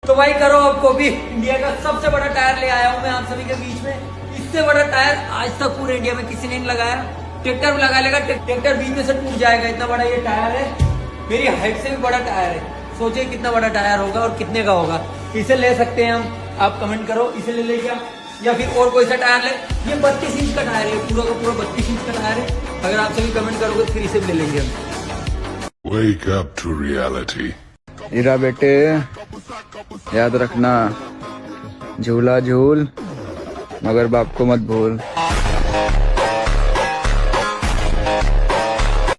तो भाई करो अब कॉपी। इंडिया का सबसे बड़ा टायर ले आया हूँ मैं आप सभी के बीच में। इससे बड़ा टायर आज तक पूरे इंडिया में किसी ने नहीं लगाया। ट्रैक्टर भी लगा लेगा, ट्रैक्टर बीच में से टूट जाएगा, इतना बड़ा ये टायर है। मेरी हाइट से भी बड़ा टायर है। सोचिए कितना बड़ा टायर होगा और कितने का होगा। इसे ले सकते हैं हम, आप कमेंट करो इसे ले ले क्या, या फिर और कोई सा टायर ले। ये 32 इंच का टायर है, पूरा का पूरा 32 इंच का टायर है। अगर आप सभी कमेंट करोगे तो फिर इसे भी ले लेंगे हम। Wake up to reality. हीरा बेटे याद रखना, झूला झूल मगर बाप को मत भूल।